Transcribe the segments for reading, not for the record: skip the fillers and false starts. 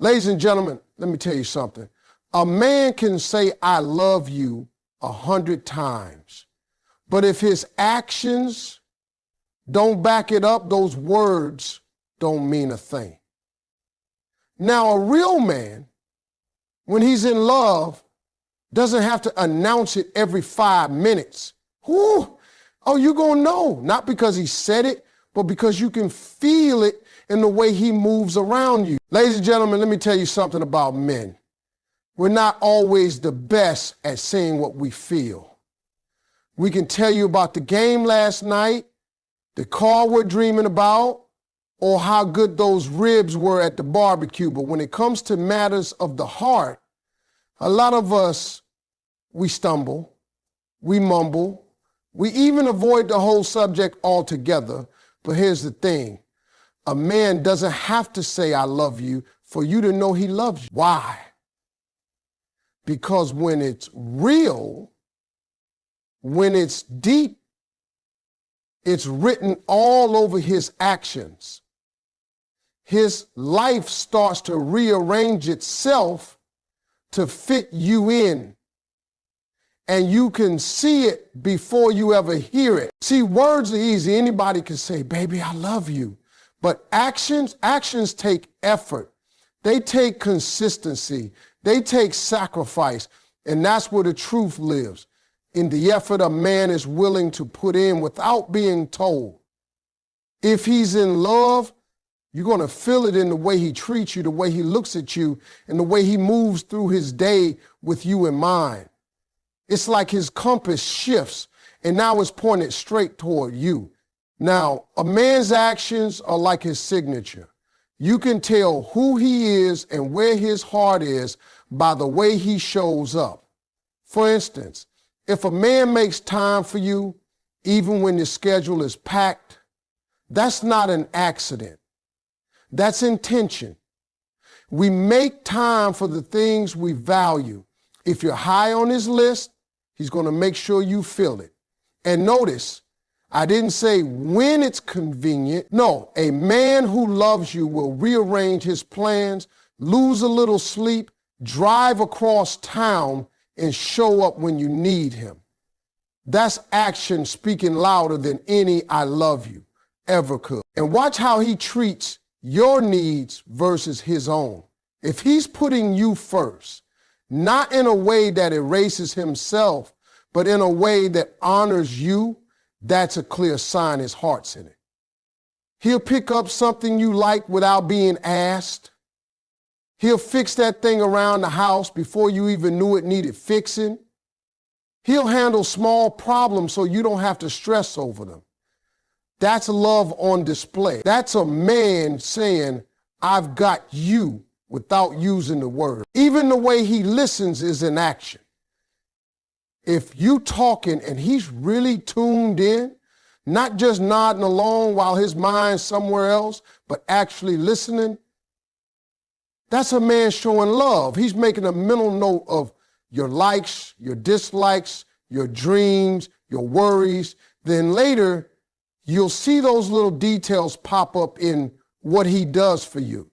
Ladies and gentlemen, let me tell you something. A man can say, I love you 100 times, but if his actions don't back it up, those words don't mean a thing. Now, a real man, when he's in love, doesn't have to announce it every 5 minutes. Whoo! Oh, you're going to know, not because he said it, but because you can feel it in the way he moves around you. Ladies and gentlemen, let me tell you something about men. We're not always the best at saying what we feel. We can tell you about the game last night, the car we're dreaming about, or how good those ribs were at the barbecue. But when it comes to matters of the heart, a lot of us, we stumble, we mumble, we even avoid the whole subject altogether. But here's the thing. A man doesn't have to say, I love you, for you to know he loves you. Why? Because when it's real, when it's deep, it's written all over his actions. His life starts to rearrange itself to fit you in. And you can see it before you ever hear it. See, words are easy. Anybody can say, baby, I love you. But actions take effort. They take consistency. They take sacrifice. And that's where the truth lives, in the effort a man is willing to put in without being told. If he's in love, you're going to feel it in the way he treats you, the way he looks at you, and the way he moves through his day with you in mind. It's like his compass shifts, and now it's pointed straight toward you. Now, a man's actions are like his signature. You can tell who he is and where his heart is by the way he shows up. For instance, if a man makes time for you, even when your schedule is packed, that's not an accident. That's intention. We make time for the things we value. If you're high on his list, he's going to make sure you feel it. And notice, I didn't say when it's convenient. No, a man who loves you will rearrange his plans, lose a little sleep, drive across town, and show up when you need him. That's action speaking louder than any I love you ever could. And watch how he treats your needs versus his own. If he's putting you first, not in a way that erases himself, but in a way that honors you, that's a clear sign his heart's in it. He'll pick up something you like without being asked. He'll fix that thing around the house before you even knew it needed fixing. He'll handle small problems so you don't have to stress over them. That's love on display. That's a man saying, I've got you, without using the word. Even the way he listens is in action. If you talking and he's really tuned in, not just nodding along while his mind's somewhere else, but actually listening, that's a man showing love. He's making a mental note of your likes, your dislikes, your dreams, your worries. Then later, you'll see those little details pop up in what he does for you.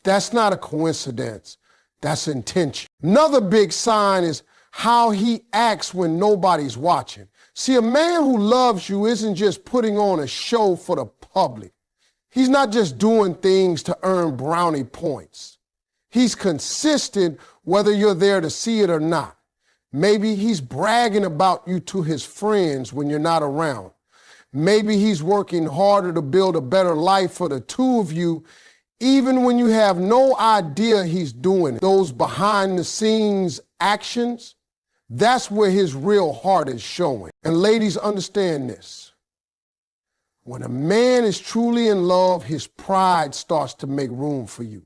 That's not a coincidence. That's intention. Another big sign is how he acts when nobody's watching. See, a man who loves you isn't just putting on a show for the public. He's not just doing things to earn brownie points. He's consistent whether you're there to see it or not. Maybe he's bragging about you to his friends when you're not around. Maybe he's working harder to build a better life for the two of you, even when you have no idea he's doing it. Those behind the scenes actions, that's where his real heart is showing. And ladies, understand this. When a man is truly in love, his pride starts to make room for you.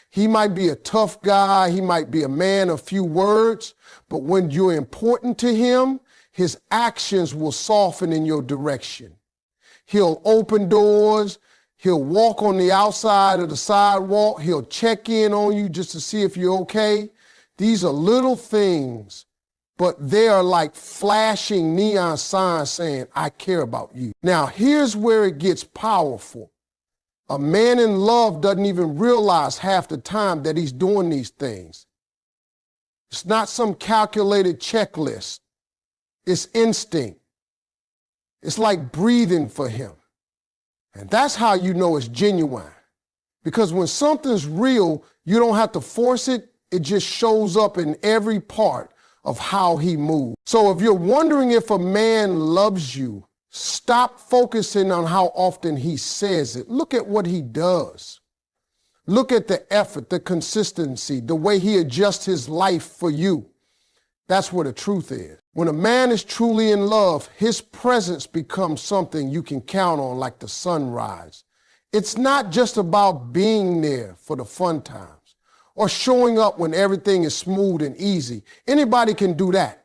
He might be a tough guy, he might be a man of few words, but when you're important to him, his actions will soften in your direction. He'll open doors, he'll walk on the outside of the sidewalk, he'll check in on you just to see if you're okay. These are little things, but they are like flashing neon signs saying, I care about you. Now, here's where it gets powerful. A man in love doesn't even realize half the time that he's doing these things. It's not some calculated checklist. It's instinct. It's like breathing for him. And that's how you know it's genuine. Because when something's real, you don't have to force it. It just shows up in every part of how he moves. So if you're wondering if a man loves you, stop focusing on how often he says it. Look at what he does. Look at the effort, the consistency, the way he adjusts his life for you. That's where the truth is. When a man is truly in love, his presence becomes something you can count on like the sunrise. It's not just about being there for the fun times or showing up when everything is smooth and easy. Anybody can do that.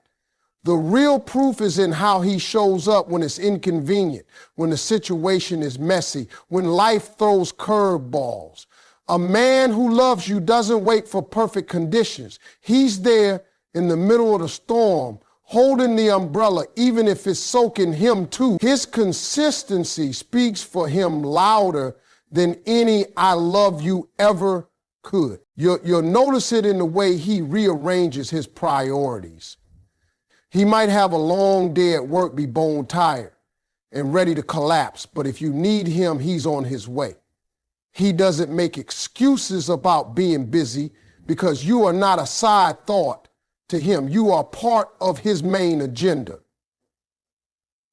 The real proof is in how he shows up when it's inconvenient, when the situation is messy, when life throws curveballs. A man who loves you doesn't wait for perfect conditions. He's there in the middle of the storm, holding the umbrella, even if it's soaking him too. His consistency speaks for him louder than any "I love you" ever could. You'll notice it in the way he rearranges his priorities. He might have a long day at work, be bone tired and ready to collapse, but if you need him, he's on his way. He doesn't make excuses about being busy because you are not a side thought to him. You are part of his main agenda.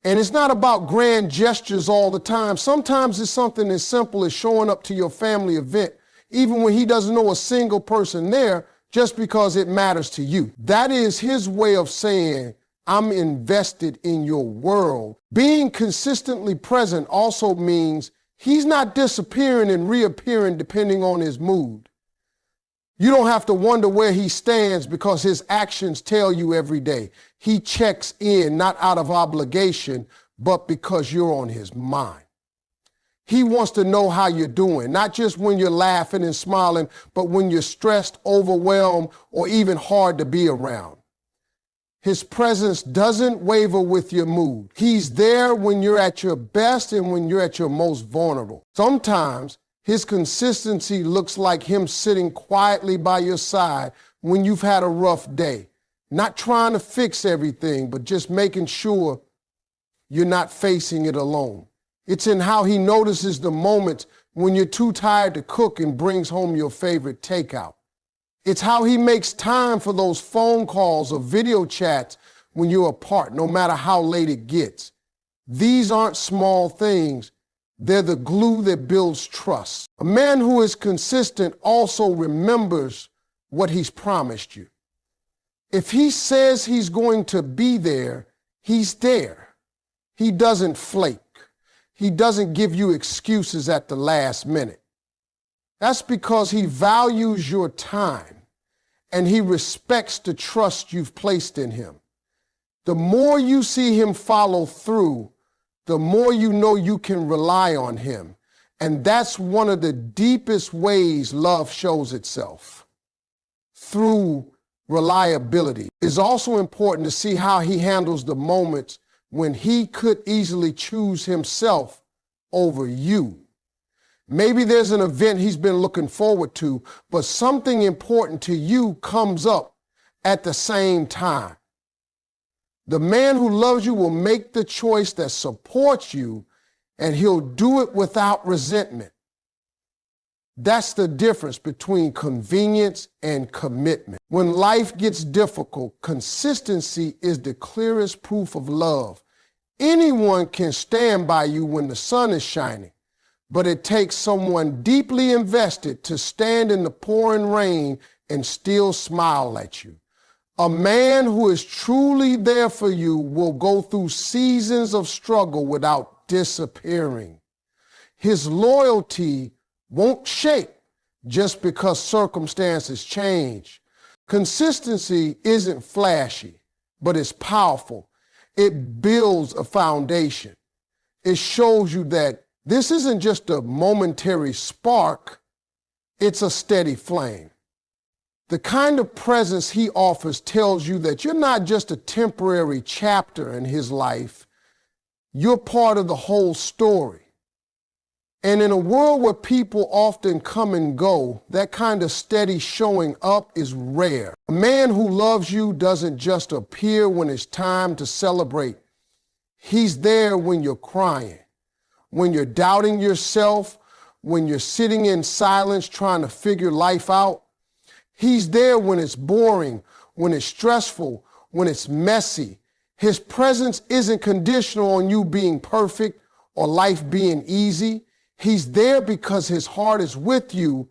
And it's not about grand gestures all the time. Sometimes it's something as simple as showing up to your family event, even when he doesn't know a single person there, just because it matters to you. That is his way of saying, I'm invested in your world. Being consistently present also means he's not disappearing and reappearing depending on his mood. You don't have to wonder where he stands because his actions tell you every day. He checks in not out of obligation, but because you're on his mind. He wants to know how you're doing, not just when you're laughing and smiling, but when you're stressed, overwhelmed, or even hard to be around. His presence doesn't waver with your mood. He's there when you're at your best and when you're at your most vulnerable. Sometimes his consistency looks like him sitting quietly by your side when you've had a rough day, not trying to fix everything, but just making sure you're not facing it alone. It's in how he notices the moments when you're too tired to cook and brings home your favorite takeout. It's how he makes time for those phone calls or video chats when you're apart, no matter how late it gets. These aren't small things. They're the glue that builds trust. A man who is consistent also remembers what he's promised you. If he says he's going to be there, he's there. He doesn't flake. He doesn't give you excuses at the last minute. That's because he values your time and he respects the trust you've placed in him. The more you see him follow through, the more you know you can rely on him. And that's one of the deepest ways love shows itself, through reliability. It's also important to see how he handles the moments when he could easily choose himself over you. Maybe there's an event he's been looking forward to, but something important to you comes up at the same time. The man who loves you will make the choice that supports you, and he'll do it without resentment. That's the difference between convenience and commitment. When life gets difficult, consistency is the clearest proof of love. Anyone can stand by you when the sun is shining, but it takes someone deeply invested to stand in the pouring rain and still smile at you. A man who is truly there for you will go through seasons of struggle without disappearing. His loyalty won't shake just because circumstances change. Consistency isn't flashy, but it's powerful. It builds a foundation. It shows you that this isn't just a momentary spark, it's a steady flame. The kind of presence he offers tells you that you're not just a temporary chapter in his life, you're part of the whole story. And in a world where people often come and go, that kind of steady showing up is rare. A man who loves you doesn't just appear when it's time to celebrate. He's there when you're crying, when you're doubting yourself, when you're sitting in silence trying to figure life out. He's there when it's boring, when it's stressful, when it's messy. His presence isn't conditional on you being perfect or life being easy. He's there because his heart is with you,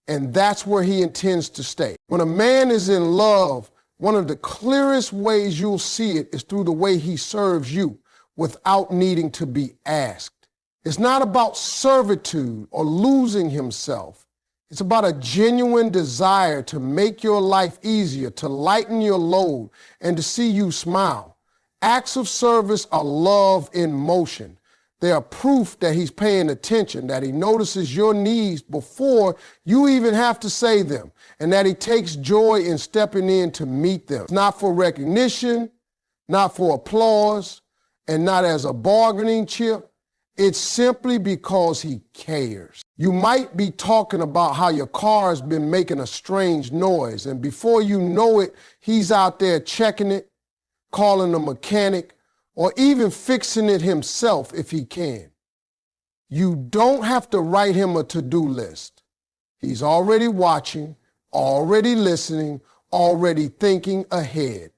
and that's where he intends to stay. When a man is in love, one of the clearest ways you'll see it is through the way he serves you without needing to be asked. It's not about servitude or losing himself. It's about a genuine desire to make your life easier, to lighten your load, and to see you smile. Acts of service are love in motion. They are proof that he's paying attention, that he notices your needs before you even have to say them, and that he takes joy in stepping in to meet them. It's not for recognition, not for applause, and not as a bargaining chip. It's simply because he cares. You might be talking about how your car has been making a strange noise, and before you know it, he's out there checking it, calling a mechanic, or even fixing it himself if he can. You don't have to write him a to-do list. He's already watching, already listening, already thinking ahead.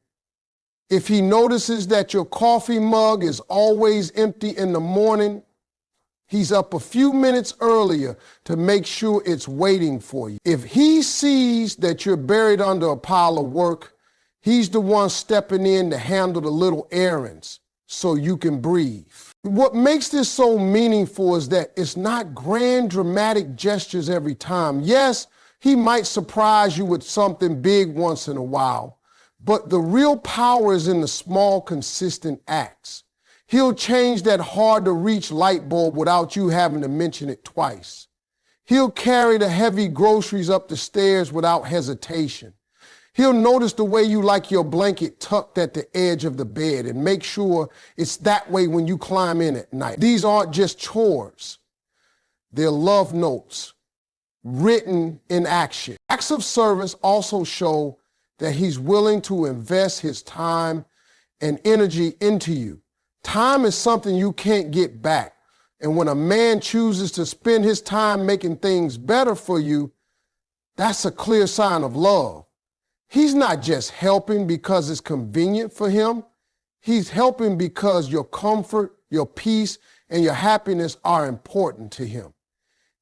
If he notices that your coffee mug is always empty in the morning, he's up a few minutes earlier to make sure it's waiting for you. If he sees that you're buried under a pile of work, he's the one stepping in to handle the little errands so you can breathe. What makes this so meaningful is that it's not grand, dramatic gestures every time. Yes, he might surprise you with something big once in a while, but the real power is in the small, consistent acts. He'll change that hard-to-reach light bulb without you having to mention it twice. He'll carry the heavy groceries up the stairs without hesitation. He'll notice the way you like your blanket tucked at the edge of the bed and make sure it's that way when you climb in at night. These aren't just chores. They're love notes written in action. Acts of service also show that he's willing to invest his time and energy into you. Time is something you can't get back. And when a man chooses to spend his time making things better for you, that's a clear sign of love. He's not just helping because it's convenient for him. He's helping because your comfort, your peace, and your happiness are important to him.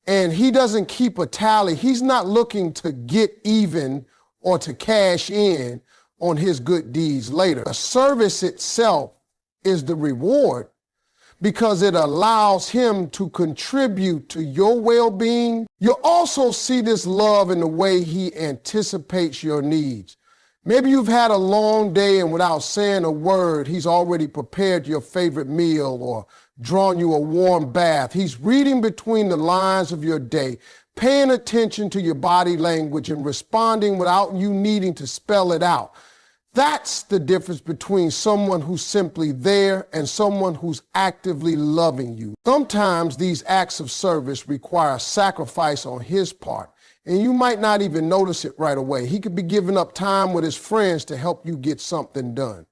And he doesn't keep a tally. He's not looking to get even or to cash in on his good deeds later. The service itself is the reward because it allows him to contribute to your well-being. You'll also see this love in the way he anticipates your needs. Maybe you've had a long day and without saying a word, he's already prepared your favorite meal or drawn you a warm bath. He's reading between the lines of your day, paying attention to your body language and responding without you needing to spell it out. That's the difference between someone who's simply there and someone who's actively loving you. Sometimes these acts of service require sacrifice on his part, and you might not even notice it right away. He could be giving up time with his friends to help you get something done.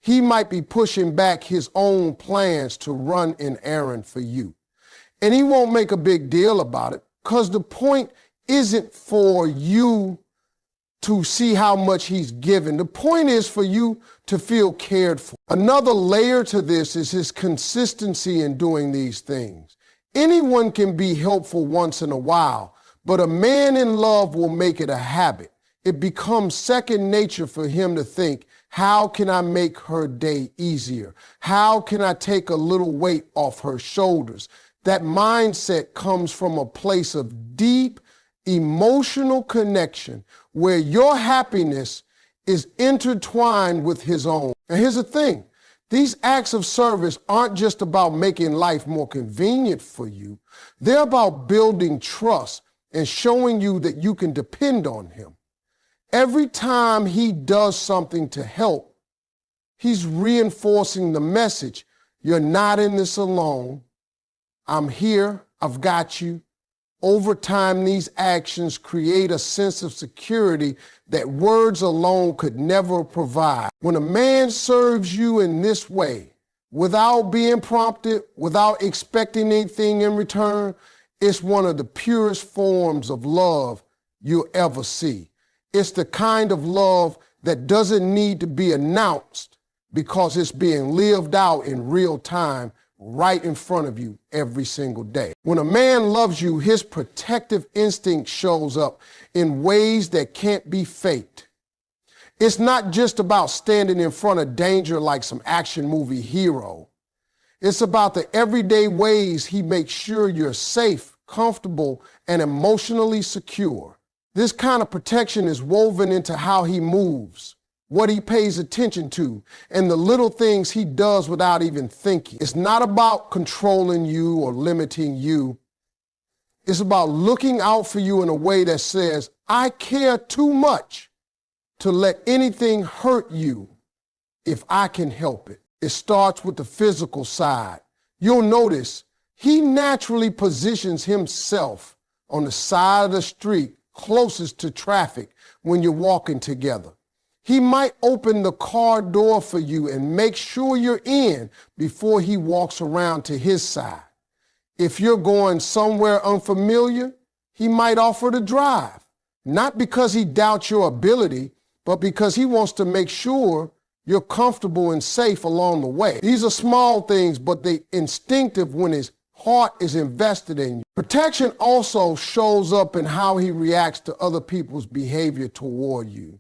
He might be pushing back his own plans to run an errand for you. And he won't make a big deal about it because the point isn't for you to see how much he's given. The point is for you to feel cared for. Another layer to this is his consistency in doing these things. Anyone can be helpful once in a while, but a man in love will make it a habit. It becomes second nature for him to think, how can I make her day easier? How can I take a little weight off her shoulders? That mindset comes from a place of deep emotional connection where your happiness is intertwined with his own. And here's the thing, these acts of service aren't just about making life more convenient for you. They're about building trust and showing you that you can depend on him. Every time he does something to help, he's reinforcing the message, you're not in this alone. I'm here, I've got you. Over time, these actions create a sense of security that words alone could never provide. When a man serves you in this way, without being prompted, without expecting anything in return, it's one of the purest forms of love you'll ever see. It's the kind of love that doesn't need to be announced because it's being lived out in real time right in front of you every single day. When a man loves you, his protective instinct shows up in ways that can't be faked. It's not just about standing in front of danger like some action movie hero. It's about the everyday ways he makes sure you're safe, comfortable, and emotionally secure. This kind of protection is woven into how he moves, what he pays attention to, and the little things he does without even thinking. It's not about controlling you or limiting you. It's about looking out for you in a way that says, I care too much to let anything hurt you if I can help it. It starts with the physical side. You'll notice he naturally positions himself on the side of the street closest to traffic when you're walking together. He might open the car door for you and make sure you're in before he walks around to his side. If you're going somewhere unfamiliar, he might offer to drive, not because he doubts your ability, but because he wants to make sure you're comfortable and safe along the way. These are small things, but they're instinctive when his heart is invested in you. Protection also shows up in how he reacts to other people's behavior toward you.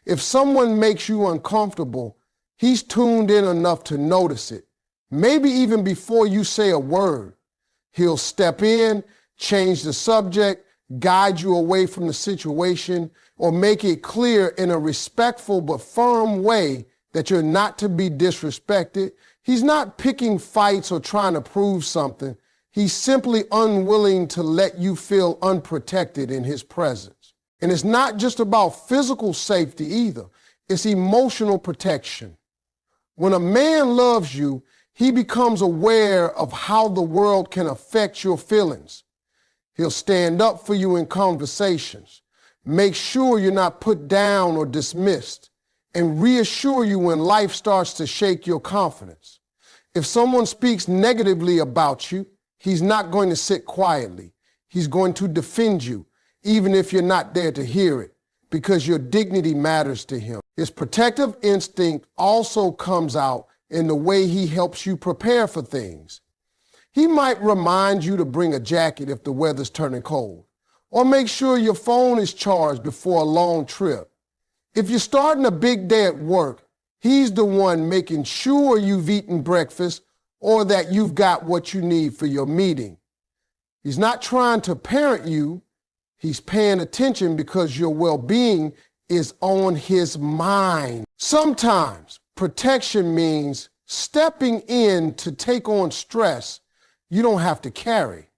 If someone makes you uncomfortable, he's tuned in enough to notice it. Maybe even before you say a word, he'll step in, change the subject, guide you away from the situation, or make it clear in a respectful but firm way that you're not to be disrespected. He's not picking fights or trying to prove something. He's simply unwilling to let you feel unprotected in his presence. And it's not just about physical safety either. It's emotional protection. When a man loves you, he becomes aware of how the world can affect your feelings. He'll stand up for you in conversations, make sure you're not put down or dismissed, and reassure you when life starts to shake your confidence. If someone speaks negatively about you, he's not going to sit quietly. He's going to defend you, even if you're not there to hear it, because your dignity matters to him. His protective instinct also comes out in the way he helps you prepare for things. He might remind you to bring a jacket if the weather's turning cold, or make sure your phone is charged before a long trip. If you're starting a big day at work, he's the one making sure you've eaten breakfast or that you've got what you need for your meeting. He's not trying to parent you. He's paying attention because your well-being is on his mind. Sometimes protection means stepping in to take on stress you don't have to carry.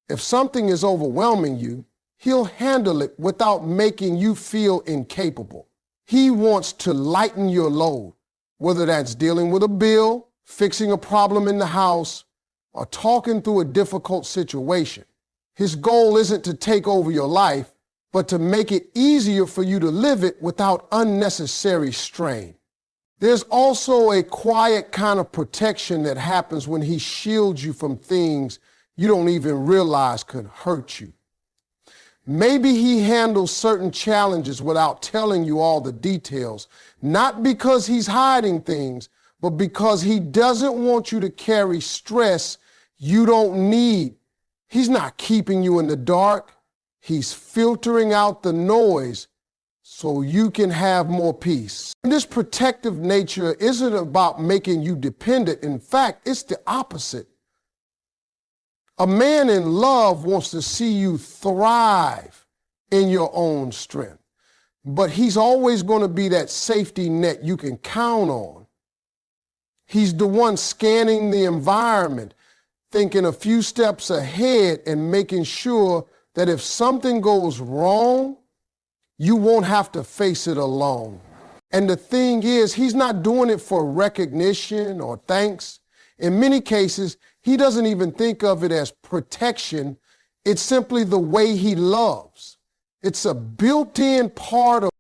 If something is overwhelming you, he'll handle it without making you feel incapable. He wants to lighten your load, whether that's dealing with a bill, fixing a problem in the house, or talking through a difficult situation. His goal isn't to take over your life, but to make it easier for you to live it without unnecessary strain. There's also a quiet kind of protection that happens when he shields you from things you don't even realize could hurt you. Maybe he handles certain challenges without telling you all the details, not because he's hiding things, but because he doesn't want you to carry stress you don't need. He's not keeping you in the dark. He's filtering out the noise so you can have more peace. And this protective nature isn't about making you dependent. In fact, it's the opposite. A man in love wants to see you thrive in your own strength, but he's always going to be that safety net you can count on. He's the one scanning the environment, thinking a few steps ahead and making sure that if something goes wrong, you won't have to face it alone. And the thing is, he's not doing it for recognition or thanks. In many cases, he doesn't even think of it as protection. It's simply the way he loves. It's a built-in part of